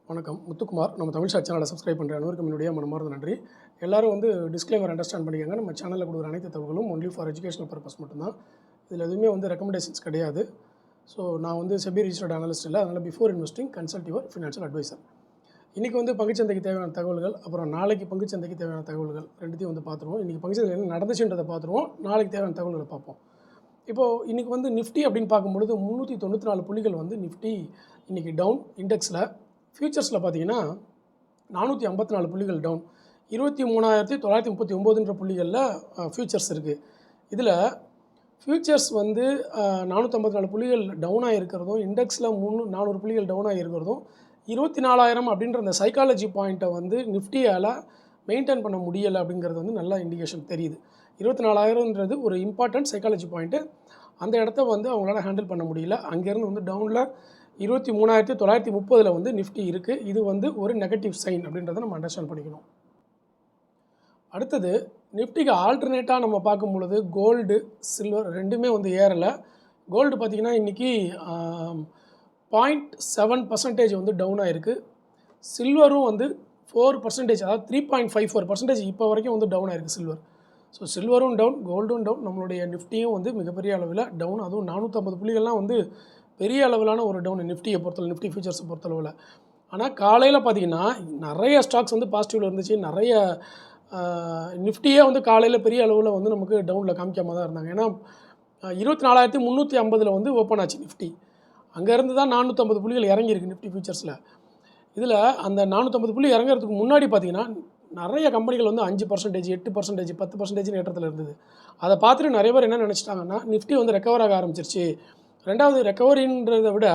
வணக்கம். முத்துக்குமார். நம்ம தமிழ் ஷாட் சேனலை சப்ஸ்கிரைப் பண்ணுற அனைவருக்கும் என்னுடைய மனமார்ந்த நன்றி. எல்லாரும் டிஸ்க்ளைமர் அண்டர்ஸ்டாண்ட் பண்ணிக்கங்க. நம்ம சேனலில் கொடுக்குற அனைத்து தகவலும் ஒன்லி ஃபார் எஜுகேஷனல் பர்பஸ் மட்டும்தான். இதில் எதுவுமே ரெக்கமெண்டேஷன்ஸ் கிடையாது. ஸோ நான் செபி ரிஜிஸ்டர்ட் அனலிஸ்ட் இல்லை. அதனால் before investing consult your financial advisor. இன்றைக்கி பங்குச்சந்தைக்கு தேவையான தகவல்கள், அப்புறம் நாளைக்கு பங்குச்சந்தைக்கு தேவையான தகவல்கள் ரெண்டுத்தையும் பார்த்துருவோம். இன்றைக்கி பங்குச்சந்தையில் என்ன நடந்துச்சுன்றதை பார்த்துருவோம். நாளைக்கு தேவையான தகவல்களை பார்ப்போம். இப்போது இன்றைக்கி நிஃப்டி அப்படின்னு பார்க்கும்பொழுது 394 புள்ளிகள் நிஃப்டி இன்றைக்கி டவுன் இண்டெக்ஸில். ஃபியூச்சர்ஸில் பார்த்தீங்கன்னா 454 புள்ளிகள் டவுன், 23,939 புள்ளிகளில் ஃபியூச்சர்ஸ் இருக்குது. இதில் ஃபியூச்சர்ஸ் 454 புள்ளிகள் டவுனாக இருக்கிறதும், இண்டெக்ஸில் 400 புள்ளிகள் டவுனாக இருக்கிறதும், 24,000 அப்படின்ற அந்த சைக்காலஜி பாயிண்ட்டை நிஃப்டியால் மெயின்டைன் பண்ண முடியலை அப்படிங்கிறது நல்லா இண்டிகேஷன் தெரியுது. 24,000ன்றது ஒரு இம்பார்ட்டன்ட் சைக்காலஜி பாயிண்ட்டு. அந்த இடத்த அவங்களால ஹேண்டில் பண்ண முடியல. அங்கேருந்து டவுனில் 23,930 நிஃப்டி இருக்குது. இது ஒரு நெகட்டிவ் சைன் அப்படின்றத நம்ம அண்டர்ஸ்டாண்ட் பண்ணிக்கணும். அடுத்தது நிஃப்டிக்கு ஆல்டர்னேட்டாக நம்ம பார்க்கும் பொழுது கோல்டு, சில்வர் ரெண்டுமே ஏறலை. கோல்டு பார்த்திங்கன்னா இன்றைக்கி 0.7% டவுனாக இருக்குது. சில்வரும் 4%, அதாவது 3.54% இப்போ வரைக்கும் டவுன் ஆகிருக்கு சில்வர். ஸோ சில்வரும் டவுன், கோல்டும் டவுன், நம்மளுடைய நிஃப்டியும் மிகப்பெரிய அளவில் டவுன். அதுவும் 450 புள்ளிகள்லாம் பெரிய அளவிலான ஒரு டவுன் நிஃப்டியை பொறுத்தளவு, நிஃப்டி ஃபியூச்சர்ஸை பொறுத்தளவில். ஆனால் காலையில் பார்த்திங்கன்னா நிறைய ஸ்டாக்ஸ் பாசிட்டிவில் இருந்துச்சு. நிறைய நிஃப்டியே காலையில் பெரிய அளவில் நமக்கு டவுனில் காமிக்காமல் தான் இருந்தாங்க. ஏன்னா 24,350 ஓப்பன் ஆச்சு நிஃப்டி. அங்கேருந்து தான் 450 புள்ளிகள் இறங்கியிருக்கு நிஃப்டி ஃபியூச்சர்ஸில். இதில் அந்த 450 புள்ளி இறங்கிறதுக்கு முன்னாடி பார்த்திங்கன்னா நிறைய கம்பெனிகள் 5%, 8%, 10% ஏற்றத்தில் இருந்தது. அதை பார்த்துட்டு நிறைய பேர் என்ன நினச்சிட்டாங்கன்னா நிஃப்டி ரெக்கவர் ஆக ஆரம்பிச்சிருச்சு. ரெண்டாவது, ரெக்கவரின்றதை விட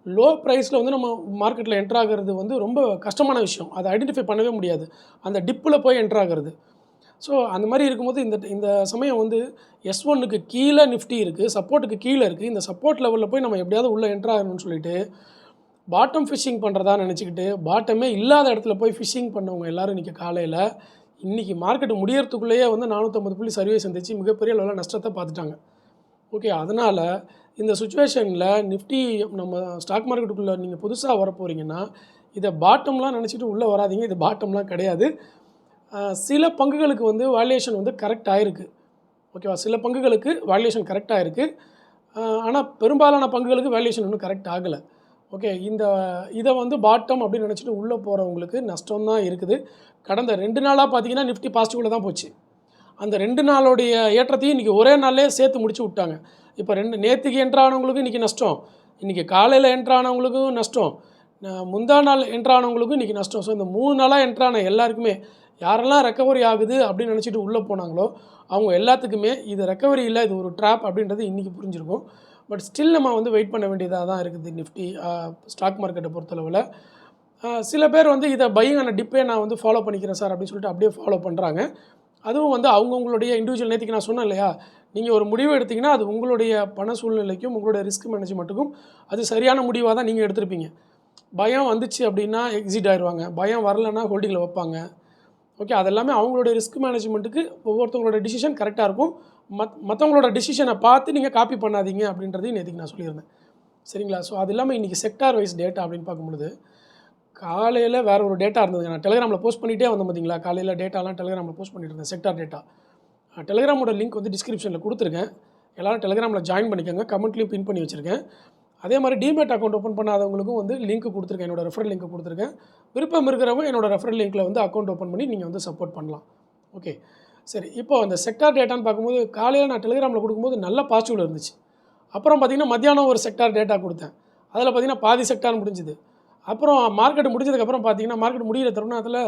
லோ ப்ரைஸில் நம்ம மார்க்கெட்டில் என்ட்ராகிறது ரொம்ப கஷ்டமான விஷயம். அதை ஐடென்டிஃபை பண்ணவே முடியாது, அந்த டிப்பில் போய் என்ட்ராகிறது. ஸோ அந்த மாதிரி இருக்கும்போது இந்த சமயம் S1க்கு கீழே நிஃப்டி இருக்குது, சப்போர்ட்டுக்கு கீழே இருக்குது. இந்த சப்போர்ட் லெவலில் போய் நம்ம எப்படியாவது உள்ளே என்ட்ராகணும்னு சொல்லிட்டு பாட்டம் ஃபிஷிங் பண்ணுறதா நினச்சிக்கிட்டு பாட்டமே இல்லாத இடத்துல போய் ஃபிஷிங் பண்ணவங்க எல்லோரும் இன்றைக்கி மார்க்கெட்டு முடியறதுக்குள்ளேயே 450 புள்ளி சர்வே சந்திச்சு மிகப்பெரிய அளவில் நஷ்டத்தை பார்த்துட்டாங்க. ஓகே, அதனால் இந்த சுச்சுவேஷனில் நிஃப்டி நம்ம ஸ்டாக் மார்க்கெட்டுக்குள்ளே நீங்கள் புதுசாக வர போகிறீங்கன்னா இதை பாட்டம்லாம் நினச்சிட்டு உள்ளே வராதிங்க. இது பாட்டம்லாம் கிடையாது. சில பங்குகளுக்கு வேல்யூவேஷன் கரெக்ட் ஆகிருக்கு. ஓகேவா, சில பங்குகளுக்கு வேல்யூவேஷன் கரெக்ட் ஆகிருக்கு. ஆனால் பெரும்பாலான பங்குகளுக்கு வேல்யூவேஷன் இன்னும் கரெக்ட் ஆகலை. ஓகே, இதை பாட்டம் அப்படின்னு நினச்சிட்டு உள்ளே போகிறவங்களுக்கு நஷ்டம் தான் இருக்குது. கடந்த 2 நாளாக பார்த்தீங்கன்னா நிஃப்டி பாசிட்டிவில் தான் போச்சு. அந்த 2 நாளோடைய ஏற்றத்தையும் இன்றைக்கி ஒரே நாள்லேயே சேர்த்து முடிச்சு விட்டாங்க. இப்போ நேற்றுக்கு என்ட்ரானவங்களுக்கும் இன்றைக்கி நஷ்டம், இன்றைக்கி காலையில் என்ட்ரானவங்களுக்கும் நஷ்டம், முந்தா நாள் என்ட்ரானவங்களுக்கும் இன்றைக்கி நஷ்டம். ஸோ இந்த 3 நாளாக என்ட்ரான எல்லாருக்குமே, யாரெல்லாம் ரெக்கவரி ஆகுது அப்படின்னு நினச்சிட்டு உள்ளே போனாங்களோ அவங்க எல்லாத்துக்குமே இது ரெக்கவரி இல்லை, இது ஒரு ட்ராப் அப்படின்றது இன்றைக்கி புரிஞ்சிருக்கும். பட் ஸ்டில் நம்ம வெயிட் பண்ண வேண்டியதாக தான் இருக்குது நிஃப்டி ஸ்டாக் மார்க்கெட்டை பொறுத்தளவில். சில பேர் இதை பையிங்கான டிப்பே நான் ஃபாலோ பண்ணிக்கிறேன் சார் அப்படின்னு சொல்லிட்டு அப்படியே ஃபாலோ பண்ணுறாங்க. அதுவும் அவங்கவுங்களுடைய இண்டிவிஜுவல், நேற்றுக்கு நான் சொன்னேன் இல்லையா, நீங்கள் ஒரு முடிவு எடுத்திங்கன்னா அது உங்களுடைய பண சூழ்நிலைக்கும் உங்களுடைய ரிஸ்க் மேனேஜ்மெண்ட்டுக்கும் அது சரியான முடிவாக தான் நீங்கள் எடுத்திருப்பீங்க. பயம் வந்துச்சு அப்படின்னா எக்ஸிட் ஆயிடுவாங்க, பயம் வரலைன்னா ஹோல்டிங்கில் வைப்பாங்க. ஓகே, அதெல்லாமே அவங்களுடைய ரிஸ்க் மேனேஜ்மெண்ட்டுக்கு ஒவ்வொருத்தவங்களோட டிசிஷன் கரெக்டாக இருக்கும். மற்றவங்களோட டிசிஷனை பார்த்து நீங்கள் காப்பி பண்ணாதீங்க அப்படின்றதையும் நேற்றுக்கு நான் சொல்லியிருந்தேன். சரிங்களா? ஸோ அது இல்லாமல் இன்றைக்கி செக்டார் வைஸ் டேட்டா அப்படின்னு பார்க்கும்பொழுது காலையில் வேறு ஒரு டேட்டா இருந்ததுங்க. நான் டெலிகிராமில் போஸ்ட் பண்ணிகிட்டே வந்தேன் பார்த்தீங்களா, காலையில் டேட்டாலாம் டெலிகிராமில் போஸ்ட் பண்ணிட்டு இருந்தேன், செக்டார் டேட்டா. டெலிகிராமோட லிங்க் டிஸ்கிரிப்ஷனில் கொடுத்துருக்கேன். எல்லோரும் டெலிகிராமில் ஜாயின் பண்ணிக்கோங்க, கமெண்ட்லேயும் பின் பண்ணி வச்சுருக்கேன். அதே மாதிரி டிமேட் அக்கௌண்ட் ஓப்பன் பண்ணாதவங்களுக்கும் லிங்க் கொடுத்துருக்கேன், என்னோடய ரெஃபரல் லிங்க் கொடுத்துருக்கேன். விருப்பம் இருக்கிறவங்க என்னோடய ரெஃபரல் லிங்க்கில் அக்கௌண்ட் ஓப்பன் பண்ணி நீங்கள் சப்போர்ட் பண்ணலாம். ஓகே, சரி. இப்போ அந்த செக்டார் டேட்டான்னு பார்க்கும்போது காலையில் நான் டெலிகிராமில் கொடுக்கும்போது நல்ல பாசிட்டிவில் இருந்துச்சு. அப்புறம் பார்த்திங்கன்னா மத்தியானம் ஒரு செக்டார் டேட்டா கொடுத்தேன். அதில் பார்த்திங்கன்னா பாதி செக்டார் முடிஞ்சுது. அப்புறம் மார்க்கெட் முடிஞ்சதுக்கப்புறம் பார்த்திங்கன்னா மார்க்கெட் முடிகிற தருணத்தில்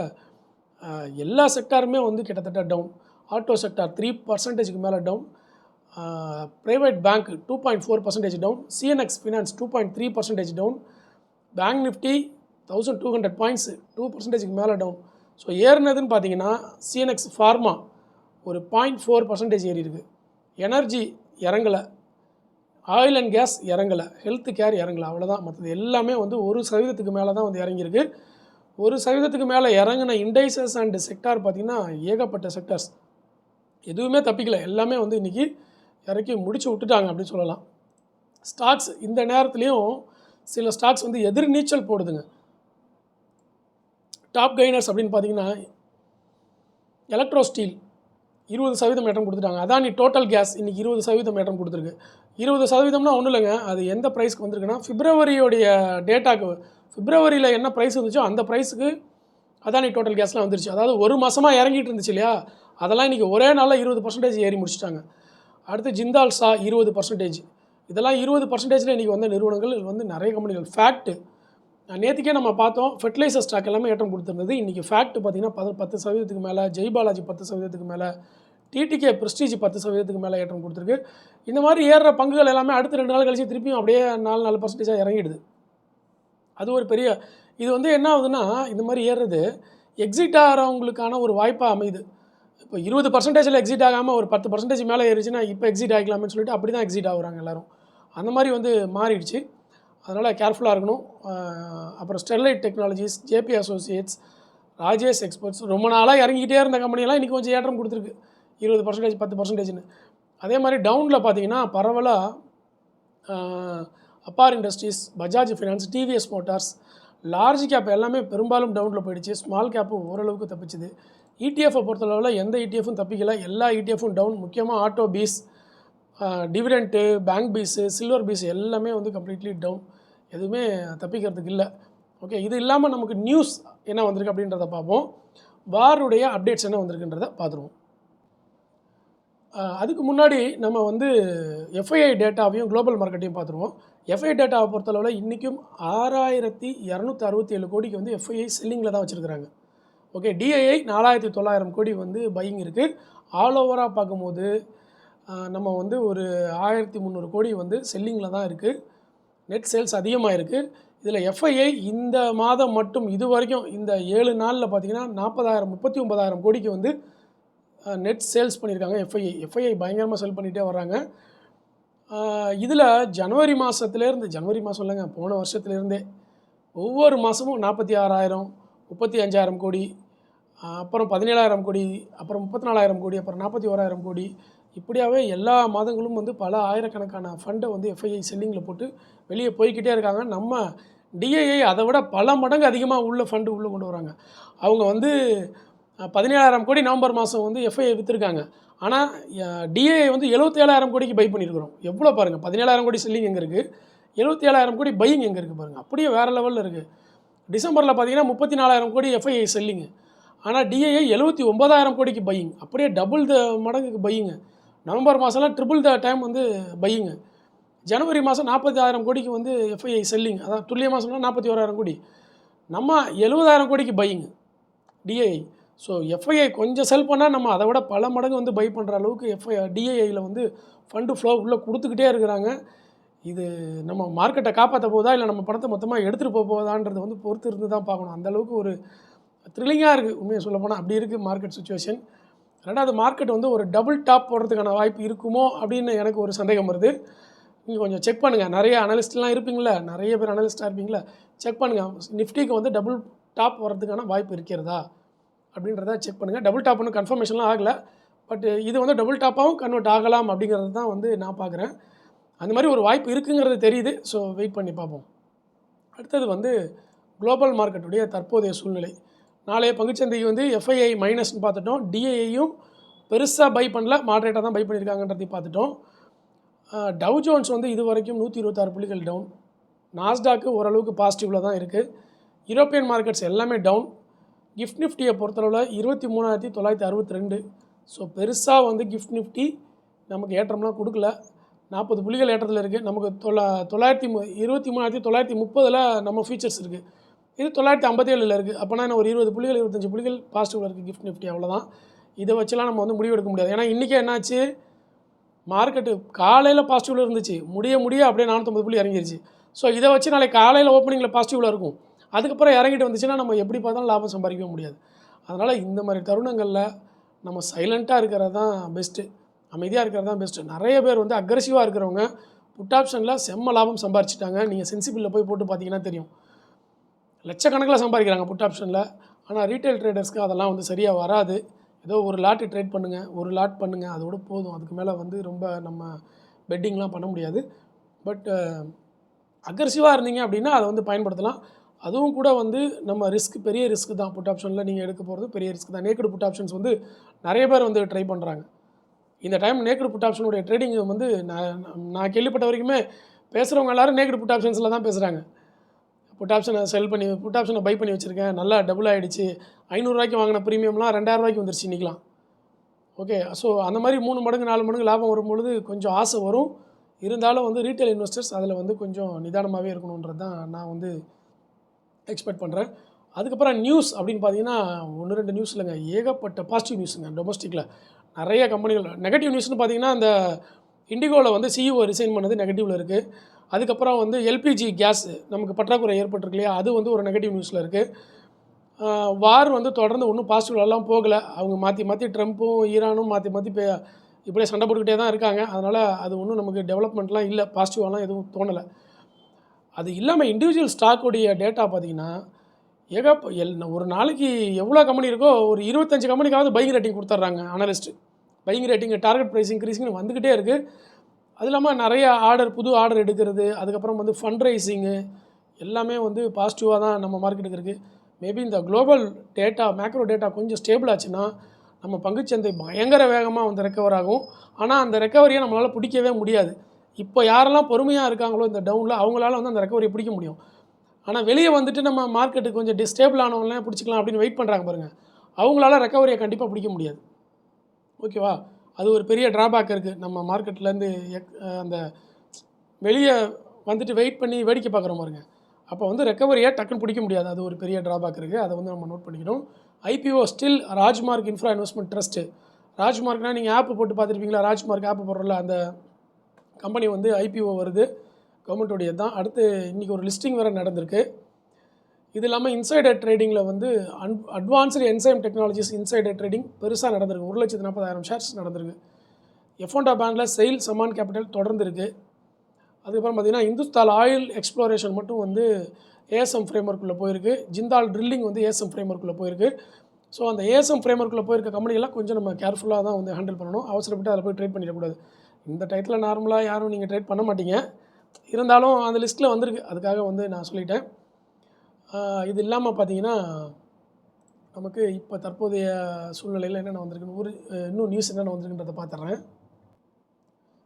எல்லா செக்டாருமே கிட்டத்தட்ட டவுன். ஆட்டோ செக்டார் 3%க்கு மேலே down, private bank 2.4% down, CNX finance 2.3% down, bank nifty 1200 points 2%க்கு மேலே டவுன். ஸோ ஏறினதுன்னு பார்த்தீங்கன்னா சிஎன்எக்ஸ் ஃபார்மா ஒரு 0.4% ஏறி இருக்குது, எனர்ஜி இறங்கலை, ஆயில் அண்ட் கேஸ் இறங்கலை, ஹெல்த் கேர் இறங்கலை, அவ்வளோதான். மற்றது எல்லாமே 1% மேலே தான் இறங்கியிருக்கு. 1% மேலே இறங்கின இண்டைசஸ் அண்ட் செக்டார் பார்த்திங்கன்னா ஏகப்பட்ட செக்டார்ஸ், எதுவுமே தப்பிக்கலை. எல்லாமே இன்றைக்கி இறக்கி முடிச்சு விட்டுட்டாங்க அப்படின்னு சொல்லலாம். ஸ்டாக்ஸ் இந்த நேரத்துலேயும் சில ஸ்டாக்ஸ் எதிர் நீச்சல் போடுதுங்க. டாப் கெய்னர்ஸ் அப்படின்னு பார்த்தீங்கன்னா எலக்ட்ரோ ஸ்டீல் 20% ஏற்றம் கொடுத்துட்டாங்க. அதானி டோட்டல் கேஸ் இன்றைக்கி 20% ஏற்றம் கொடுத்துருக்கு. 20%னா ஒன்றும் இல்லைங்க, அது எந்த ப்ரைஸ்க்கு வந்திருக்குன்னா பிப்ரவரியோடைய டேட்டாக்கு பிப்ரவரியில் என்ன ப்ரைஸ் இருந்துச்சோ அந்த ப்ரைஸுக்கு அதானி டோட்டல் கேஸ்லாம் வந்துருச்சு. அதாவது ஒரு மாதமாக இறங்கிட்டு இருந்துச்சு இல்லையா, அதெல்லாம் இன்றைக்கி ஒரே நாளில் 20% ஏறி முடிச்சிட்டாங்க. அடுத்து ஜிந்தால் சா 20%. இதெல்லாம் 20%ல் இன்றைக்கி வந்த நிறுவனங்கள் வந்து நிறைய கம்பெனிகள். ஃபேக்ட்டு நேற்றுக்கே நம்ம பார்த்தோம், ஃபெர்டிலைசர் ஸ்டாக் எல்லாமே ஏற்றம் கொடுத்துருந்தது. இன்றைக்கி ஃபேக்ட் பார்த்திங்கன்னா 10% மேலே, ஜெய் பாலாஜி 10% மேலே, டிடிகே ப்ரெஸ்டீஜ் 10% மேலே ஏற்றம் கொடுத்துருக்கு. இந்த மாதிரி ஏறுற பங்குகள் எல்லாமே அடுத்த 2 நாள் கழிச்சு திருப்பியும் அப்படியே 4% இறங்கிடுது. அது ஒரு பெரிய இது வந்து என்ன ஆகுதுன்னா, இந்த மாதிரி ஏறுறது எக்ஸிட் ஆகிறவங்களுக்கான ஒரு வாய்ப்பாக அமையுது. இப்போ 20%ல் எக்ஸிட் ஆகாமல் ஒரு 10% மேலே ஏறிச்சுன்னா இப்போ எக்ஸிட் ஆகிக்கலாம்னு சொல்லிட்டு அப்படி தான் எக்ஸிட் ஆகுறாங்க எல்லோரும். அந்த மாதிரி வந்து மாறிடுச்சு. அதனால் கேர்ஃபுல்லாக இருக்கணும். அப்புறம் Sterlite Technologies, JP Associates, Rajesh exports ரொம்ப நாளாக இறங்கிக்கிட்டே இருந்த கம்பெனியெல்லாம் இன்றைக்கி கொஞ்சம் ஏற்றம் கொடுத்துருக்கு. 20%, 10%ன்னு. அதே மாதிரி டவுனில் பார்த்தீங்கன்னா பரவலாக Apar industries, Bajaj finance, TVS motors, large cap எல்லாமே பெரும்பாலும் டவுனில் போயிடுச்சு. ஸ்மால் கேப்பு ஓரளவுக்கு தப்பிச்சுது. இடிஎஃப்பை பொறுத்தளவில் எந்த இடிஎஃப்பும் தப்பிக்கலை, எல்லா இடிஎஃப்பும் டவுன். முக்கியமாக auto bees, dividend, bank bees, silver bees எல்லாமே வந்து கம்ப்ளீட்லி டவுன். எதுவுமே தப்பிக்கிறதுக்கு இல்லை. ஓகே, இது இல்லாமல் நமக்கு நியூஸ் என்ன வந்திருக்கு அப்படின்றத பார்ப்போம். வாருடைய அப்டேட்ஸ் என்ன வந்திருக்குன்றதை பார்த்துருவோம். அதுக்கு முன்னாடி நம்ம வந்து எஃப்ஐஐ டேட்டாவையும் குளோபல் மார்க்கெட்டையும் பார்த்துருவோம். எஃப்ஐஐ டேட்டாவை பொறுத்தளவில் இன்றைக்கும் 6267 கோடிக்கு வந்து எஃப்ஐஐ செல்லிங்கில் தான் வச்சுருக்கிறாங்க. ஓகே, டிஐஐ 4900 கோடி வந்து பையிங் இருக்குது. ஆல் ஓவராக பார்க்கும்போது நம்ம வந்து ஒரு 1300 கோடி வந்து செல்லிங்கில் தான் இருக்குது. நெட் சேல்ஸ் அதிகமாக இருக்குது. இதில் எஃப்ஐஐ இந்த மாதம் மட்டும் இது வரைக்கும் இந்த 7 நாளில் பார்த்திங்கன்னா 39,000 கோடிக்கு வந்து நெட் சேல்ஸ் பண்ணியிருக்காங்க. எஃப்ஐஐ பயங்கரமாக செல் பண்ணிகிட்டே வராங்க. இதில் ஜனவரி மாதம் இல்லைங்க, போன வருஷத்துலேருந்தே ஒவ்வொரு மாதமும் 46,000, 35,000 கோடி, அப்புறம் 17,000 கோடி, அப்புறம் 34,000 கோடி, அப்புறம் 41,000 கோடி, இப்படியாகவே எல்லா மாதங்களும் வந்து பல ஆயிரக்கணக்கான ஃபண்டை வந்து எஃப்ஐஐ செல்லிங்கில் போட்டு வெளியே போய்கிட்டே இருக்காங்க. நம்ம டிஐஐ அதை விட பல மடங்கு அதிகமாக உள்ள ஃபண்டு உள்ளே கொண்டு வராங்க. அவங்க வந்து 17,000 கோடி நவம்பர் மாதம் வந்து எஃப்ஐஐ விற்றுருக்காங்க. ஆனால் டிஐஐ வந்து 77,000 கோடிக்கு பை பண்ணியிருக்கிறோம். எவ்வளோ பாருங்கள், 17,000 கோடி செல்லிங் எங்கே இருக்குது, 77,000 கோடி பையிங் எங்கே இருக்குது பாருங்கள். அப்படியே வேறு லெவலில் இருக்குது. டிசம்பரில் பார்த்தீங்கன்னா 34,000 கோடி எஃப்ஐஐ செல்லிங்கு, ஆனால் டிஐஐ 79,000 கோடிக்கு பையிங். அப்படியே டபுள் த மடங்குக்கு பையிங்கு. நவம்பர் மாதம்லாம் ட்ரிபிள் த டைம் வந்து பையிங்கு. ஜனவரி மாதம் 40,000 கோடிக்கு வந்து எஃப்ஐஐ செல்லிங், அதான் துல்லியமாக சொன்னால் 41,000 கோடி. நம்ம 70,000 கோடிக்கு பையிங்கு டிஐஐ. ஸோ எஃப்ஐஐ கொஞ்சம் செல் பண்ணால் நம்ம அதை விட பல மடங்கு வந்து பை பண்ணுற அளவுக்கு டிஐஐயில் வந்து ஃபண்டு ஃப்ளோ உள்ளே கொடுத்துக்கிட்டே இருக்கிறாங்க. இது நம்ம மார்க்கெட்டை காப்பாற்ற போதா இல்லை நம்ம பணத்தை மொத்தமாக எடுத்துகிட்டு போதான்றது வந்து பொறுத்து இருந்து தான் பார்க்கணும். அந்தளவுக்கு ஒரு த்ரில்லிங்காக இருக்குது உண்மையை சொல்ல போனால். அப்படி இருக்குது மார்க்கெட் சுச்சுவேஷன். ரெண்டாவது, மார்க்கெட் வந்து ஒரு டபுள் டாப் போடுறதுக்கான வாய்ப்பு இருக்குமோ அப்படின்னு எனக்கு ஒரு சந்தேகம் வருது. நீங்கள் கொஞ்சம் செக் பண்ணுங்கள். நிறைய அனலிஸ்ட்லாம் இருப்பீங்களா, நிறைய பேர் அனலிஸ்ட்டாக இருப்பீங்களா, செக் பண்ணுங்கள். நிஃப்டிக்கு வந்து டபுள் டாப் வர்றதுக்கான வாய்ப்பு இருக்கிறதா அப்படின்றத செக் பண்ணுங்கள். டபுள் டாப் ஒன்றும் கன்ஃபர்மேஷன்லாம் ஆகலை, பட் இது வந்து டபுள் டாப்பாகவும் கன்வெர்ட் ஆகலாம் அப்படிங்கிறது தான் வந்து நான் பார்க்குறேன். அந்த மாதிரி ஒரு வாய்ப்பு இருக்குங்கிறது தெரியுது. ஸோ வெயிட் பண்ணி பார்ப்போம். அடுத்தது வந்து குளோபல் மார்க்கெட்டுடைய தற்போதைய சூழ்நிலை. நாளைய பங்குச்சந்தைக்கு வந்து எஃப்ஐஐ மைனஸ்னு பார்த்துட்டோம். டிஐஐயும் பெருசாக பை பண்ணல, மாட்ரேட்டாக தான் பை பண்ணியிருக்காங்கன்றதையும் பார்த்துட்டோம். டவ் ஜோன்ஸ் வந்து இது வரைக்கும் 126 புள்ளிகள் டவுன். நாஸ்டாக்கு ஓரளவுக்கு பாசிட்டிவில் தான் இருக்குது. யூரோப்பியன் மார்க்கெட்ஸ் எல்லாமே டவுன். கிஃப்ட் நிஃப்டியை பொறுத்தளவில் 23,962. ஸோ பெருசாக வந்து கிஃப்ட் நிஃப்டி நமக்கு ஏற்றம்லாம் கொடுக்கல. 40 புள்ளிகள் ஏற்றத்தில் இருக்குது. நமக்கு 23,930 நம்ம ஃபியூச்சர்ஸ் இருக்குது. இது 957 இருக்குது. அப்போனா என்ன ஒரு 20 புள்ளிகள் 25 புள்ளிகள் பாசிட்டிவில் இருக்குது கிஃப்ட் நிஃப்டி. அவ்வளோதான். இதை வச்சுலாம் நம்ம வந்து முடிவெடுக்க முடியாது. ஏன்னா இன்றைக்கி என்னாச்சு, மார்க்கெட்டு காலையில் பாசிட்டிவில் இருந்துச்சு, முடிய அப்படியே 450 புள்ளி இறங்கிருச்சு. ஸோ இதை வச்சு நாளைக்கு காலையில் ஓப்பனிங்கில் பாசிட்டிவில் இருக்கும், அதுக்கப்புறம் இறங்கிட்டு வந்துச்சுன்னா நம்ம எப்படி பார்த்தாலும் லாபம் சம்பாதிக்கவே முடியாது. அதனால் இந்த மாதிரி தருணங்களில் நம்ம சைலண்ட்டாக இருக்கிறது தான் பெஸ்ட்டு, அமைதியாக இருக்கிறது தான் பெஸ்ட்டு. நிறைய பேர் வந்து அக்ரெசிவாக இருக்கிறவங்க புட் ஆப்ஷனில் செம்ம லாபம் சம்பாரிச்சிட்டாங்க. நீங்கள் சென்சிபிளில் போய் போட்டு பார்த்தீங்கன்னா தெரியும், லட்சக்கணக்கில் சம்பாதிக்கிறாங்க புட் ஆப்ஷனில். ஆனால் ரீட்டைல் ட்ரேடர்ஸ்க்கு அதெல்லாம் வந்து சரியாக வராது. ஏதோ ஒரு லாட்டு ட்ரேட் பண்ணுங்கள், ஒரு லாட் பண்ணுங்கள், அதோட போதும். அதுக்கு மேலே வந்து ரொம்ப நம்ம பெட்டிங்லாம் பண்ண முடியாது. பட் அக்ரெசிவாக இருந்தீங்க அப்படின்னா அதை வந்து பயன்படுத்தலாம். அதுவும் கூட வந்து நம்ம பெரிய ரிஸ்க் தான். புட் ஆப்ஷனில் நீங்கள் எடுக்க போகிறது பெரிய ரிஸ்க் தான். நேக்கடு புட் ஆப்ஷன்ஸ் வந்து நிறைய பேர் வந்து ட்ரை பண்ணுறாங்க. இந்த டைம் நேக்கடு புட் ஆப்ஷனுடைய ட்ரேடிங் வந்து நான் கேள்விப்பட்ட வரைக்குமே பேசுகிறவங்க எல்லாரும் நேக்கடு புட் ஆப்ஷன்ஸில் தான் பேசுகிறாங்க. புட் ஆப்ஷனை புட் ஆப்ஷனை பை பண்ணி வச்சுருக்கேன், நல்லா டபுள் ஆகிடுச்சு, ₹500 வாங்கின ப்ரீமியம்லாம் ₹2000 வந்துருச்சு இன்றைக்கலாம். ஓகே, ஸோ அந்த மாதிரி 3 மடங்கு 4 மடங்கு லாபம் வரும்பொழுது கொஞ்சம் ஆசை வரும். இருந்தாலும் வந்து ரீட்டைல் இன்வெஸ்டர்ஸ் அதில் வந்து கொஞ்சம் நிதானமாகவே இருக்கணுன்றது தான் நான் வந்து எக்ஸ்பெக்ட் பண்ணுறேன். அதுக்கப்புறம் நியூஸ் அப்படின்னு பார்த்தீங்கன்னா 1, 2 நியூஸ் இல்லைங்க, ஏகப்பட்ட பாசிட்டிவ் நியூஸுங்க. டொமஸ்டிக்கில் நிறைய கம்பெனிகள். நெகட்டிவ் நியூஸ்னு பார்த்தீங்கன்னா அந்த இண்டிகோவில் வந்து சிஇஓ ரிசைன் பண்ணது நெகட்டிவில் இருக்குது. அதுக்கப்புறம் வந்து எல்பிஜி கேஸ் நமக்கு பற்றாக்குறை ஏற்பட்டிருக்கு இல்லையா, அது வந்து ஒரு நெகட்டிவ் நியூஸில் இருக்குது. வார் வந்து தொடர்ந்து ஒன்றும் பாசிட்டிவ்லாம் போகலை. அவங்க மாற்றி ட்ரம்ப்பும் ஈரானும் மாற்றி இப்படியே சண்டை போட்டுக்கிட்டே தான் இருக்காங்க. அதனால் அது ஒன்றும் நமக்கு டெவலப்மெண்ட்லாம் இல்லை, பாசிட்டிவாலாம் எதுவும் தோணலை. அது இல்லாமல் இண்டிவிஜுவல் ஸ்டாக்குடைய டேட்டா பார்த்திங்கன்னா ஒரு நாளைக்கு எவ்வளோ கம்பெனி இருக்கோ ஒரு 25 கம்பெனிக்காவது பையிங் ரேட்டிங் கொடுத்துட்றாங்க analyst. Buying rating, target price இன்க்ரீஸிங்னு வந்துக்கிட்டே இருக்குது. அது இல்லாமல் நிறைய புது ஆர்டர் எடுக்கிறது, அதுக்கப்புறம் வந்து ஃபண்ட் ரைசிங்கு எல்லாமே வந்து பாசிட்டிவாக தான் நம்ம மார்க்கெட்டுக்கு இருக்குது. மேபி இந்த குளோபல் டேட்டா, மேக்ரோ டேட்டா கொஞ்சம் ஸ்டேபிள் ஆச்சுன்னா நம்ம பங்குச்சந்தை பயங்கர வேகமாக வந்து ரெக்கவர் ஆகும். ஆனால் அந்த ரெக்கவரியை நம்மளால் பிடிக்கவே முடியாது. இப்போ யாரெல்லாம் பொறுமையாக இருக்காங்களோ இந்த டவுனில், அவங்களால வந்து அந்த ரெக்கவரியை பிடிக்க முடியும். ஆனால் வெளியே வந்துட்டு நம்ம மார்க்கெட்டுக்கு கொஞ்சம் டிஸ்டேபிள் ஆனவங்களாம் பிடிச்சிக்கலாம் அப்படின்னு வெயிட் பண்ணுறாங்க பாருங்கள், அவங்களால ரெக்கவரியை கண்டிப்பாக பிடிக்க முடியாது. ஓகேவா, அது ஒரு பெரிய ட்ராபேக் இருக்குது. நம்ம மார்க்கெட்லேருந்து அந்த வெளியே வந்துட்டு வெயிட் பண்ணி வேடிக்கை பார்க்குற பாருங்க, அப்போ வந்து ரெக்கவரியை டக்குன்னு பிடிக்க முடியாது. அது ஒரு பெரிய ட்ராபேக் இருக்குது. அதை வந்து நம்ம நோட் பண்ணிக்கணும். IPO still Rajmarg infra investment trust. ராஜ்மார்க்னால் நீங்கள் ஆப்பு போட்டு பார்த்துருப்பீங்களா, ராஜ்மார்க் ஆப்பு போடுறல அந்த கம்பெனி வந்து ஐபிஓ வருது, கவர்மெண்ட்டுடைய தான். அடுத்து இன்றைக்கி ஒரு லிஸ்டிங் வேறு நடந்திருக்கு. இது இல்லாமல் இன்சைடர் ட்ரேடிங்கில் வந்து advanced enzyme technologies insider trading பெருசாக நடந்திருக்கு. 1,40,000 ஷேர்ஸ் நடந்திருக்கு. எஃப்ஒண்டா பேங்கில் செயில் சமான் கேபிட்டல் தொடர்ந்து இருக்குது. அதுக்கப்புறம் பார்த்திங்கன்னா இந்துஸ்தான் ஆயில் எக்ஸ்ப்ளோரேஷன் மட்டும் வந்து ஏஎஸ்எம் ஃப்ரேம்ஒர்க்குள்ளே போயிருக்கு. ஜிந்தால் ட்ரில்லிங் வந்து ஏஎஸ்எம் ஃப்ரேம்ஒர்க்குள்ளே போயிருக்கு. ஸோ அந்த ஏஎஸ்எம் ஃப்ரேம்ஒர்க்குள்ளே போயிருக்க கம்பெனிகள்லாம் கொஞ்சம் நம்ம கேர்ஃபுல்லாக தான் வந்து ஹேண்டில் பண்ணணும். அவசரப்பட்டு அதில் போய் ட்ரேட் பண்ணிடக்கூடாது. இந்த டைத்தில் நார்மலாக யாரும் நீங்கள் ட்ரேட் பண்ண மாட்டீங்க, இருந்தாலும் அந்த லிஸ்ட்டில் வந்திருக்கு, அதுக்காக வந்து நான் சொல்லிட்டேன். இது இல்லாமல் பார்த்தீங்கன்னா நமக்கு இப்போ தற்போதைய சூழ்நிலையில் என்னென்ன வந்திருக்குன்னு இன்னும் நியூஸ் என்னென்ன வந்திருக்குன்றதை பார்த்துட்றேன்.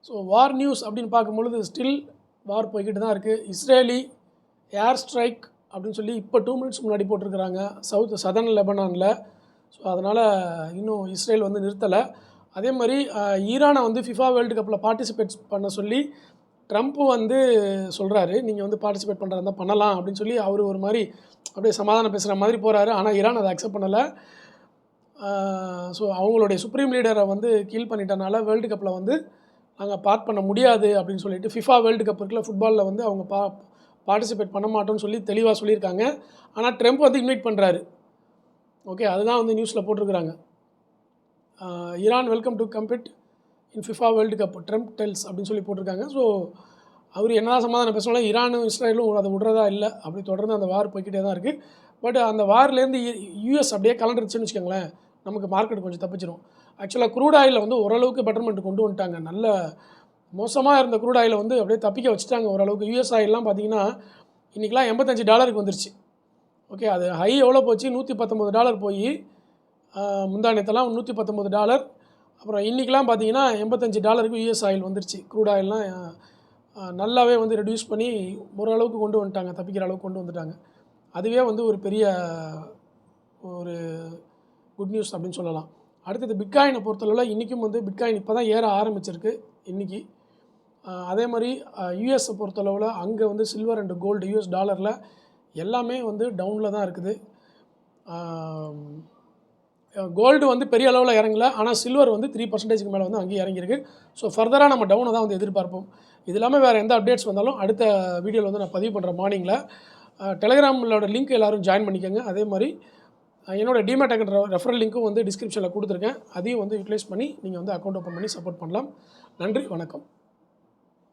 ஸோ வார் நியூஸ் அப்படின்னு பார்க்கும்பொழுது ஸ்டில் வார் போய்கிட்டு தான் இருக்குது. இஸ்ரேலி ஏர் ஸ்ட்ரைக் அப்படின்னு சொல்லி இப்போ 2 மினிட்ஸ் முன்னாடி போட்டிருக்கிறாங்க சதர்ன் லெபனானில். ஸோ அதனால் இன்னும் இஸ்ரேல் வந்து நிறுத்தலை. அதே மாதிரி ஈரானை வந்து ஃபிஃபா வேர்ல்டு கப்பில் பார்ட்டிசிபேட் பண்ண சொல்லி ட்ரம்ப்பு வந்து சொல்கிறாரு, நீங்கள் வந்து பார்ட்டிசிபேட் பண்ணுறதா பண்ணலாம் அப்படின்னு சொல்லி அவர் ஒரு மாதிரி அப்படியே சமாதானம் பேசுகிற மாதிரி போகிறாரு. ஆனால் ஈரான் அதை அக்செப்ட் பண்ணலை. ஸோ அவங்களுடைய சுப்ரீம் லீடரை வந்து கீல் பண்ணிட்டனால வேர்ல்டு கப்பில் வந்து நாங்கள் பண்ண முடியாது அப்படின்னு சொல்லிட்டு ஃபிஃபா வேர்ல்டு கப் இருக்குல்ல ஃபுட்பாலில் வந்து அவங்க பார்ட்டிசிபேட் பண்ண மாட்டோம்னு சொல்லி தெளிவாக சொல்லியிருக்காங்க. ஆனால் ட்ரம்ப் வந்து இன்வைட் பண்ணுறாரு. ஓகே, அதுதான் வந்து நியூஸில் போட்டிருக்கிறாங்க. Iran welcome to compete in FIFA world cup Trump tells அப்படின்னு சொல்லி போட்டிருக்காங்க. ஸோ அவர் என்னதான் சமாதானம் பேசினாலும் ஈரானும் இஸ்ரேலும் அதை விடுறதா இல்லை, அப்படி தொடர்ந்து அந்த வார் போய்கிட்டே தான் இருக்குது. பட் அந்த வார்லேருந்து யூஎஸ் அப்படியே கலந்துருச்சுன்னு வச்சுக்கோங்களேன், நமக்கு மார்க்கெட் கொஞ்சம் தப்பிச்சிடும். ஆக்சுவலாக க்ரூட் ஆயிலில் வந்து ஓரளவுக்கு பெட்டர்மெண்ட் கொண்டு வந்துட்டாங்க. நல்ல மோசமாக இருந்த க்ரூட் ஆயிலை வந்து அப்படியே தப்பிக்க வச்சுட்டாங்க ஓரளவுக்கு. யூஎஸ் ஆயிலெலாம் பார்த்தீங்கன்னா இன்றைக்கெலாம் $85 வந்துருச்சு. ஓகே, அது ஹை எவ்வளோ போச்சு, $119 போய் முந்தானத்தெல்லாம் $119. அப்புறம் இன்றைக்கெலாம் பார்த்தீங்கன்னா $85 யூஎஸ் ஆயில் வந்துருச்சு. க்ரூட் ஆயில்லாம் நல்லாவே வந்து ரெடியூஸ் பண்ணி ஓரளவுக்கு கொண்டு வந்துட்டாங்க, தப்பிக்கிற அளவுக்கு கொண்டு வந்துட்டாங்க. அதுவே வந்து ஒரு பெரிய ஒரு குட் நியூஸ் அப்படின்னு சொல்லலாம். அடுத்தது பிட்காயினை பொறுத்தளவில் இன்றைக்கும் வந்து பிட்காயின் இப்போ தான் ஏற ஆரம்பிச்சிருக்கு இன்றைக்கி. அதே மாதிரி யூஎஸை பொறுத்தளவில் அங்கே வந்து சில்வர் அண்ட் கோல்டு யூஎஸ் டாலரில் எல்லாமே வந்து டவுனில் தான் இருக்குது. கோல்டு வந்து பெரிய அளவில் இறங்கல, ஆனால் சில்வர் வந்து 3% மேலே வந்து அங்கேயும் இறங்கியிருக்கு. ஸோ ஃபர்தராக நம்ம டவுனை தான் வந்து எதிர்பார்ப்போம். இது இல்லாமல் வேறு எந்த அப்டேட்ஸ் வந்தாலும் அடுத்த வீடியோவில் வந்து நான் பதிவு பண்ணுறேன் மார்னிங்கில். டெலிகிராமோட லிங்க் எல்லோரும் ஜாயின் பண்ணிக்கோங்க. அதே மாதிரி என்னோடய டிமேட் அக்கௌண்ட் ரெஃபரல் லிங்க்கும் வந்து டிஸ்கிரிப்ஷனில் கொடுத்துருக்கேன். அதையும் வந்து யூட்டிலைஸ் பண்ணி நீங்கள் வந்து அக்கௌண்ட் ஓப்பன் பண்ணி சப்போர்ட் பண்ணலாம். நன்றி, வணக்கம்.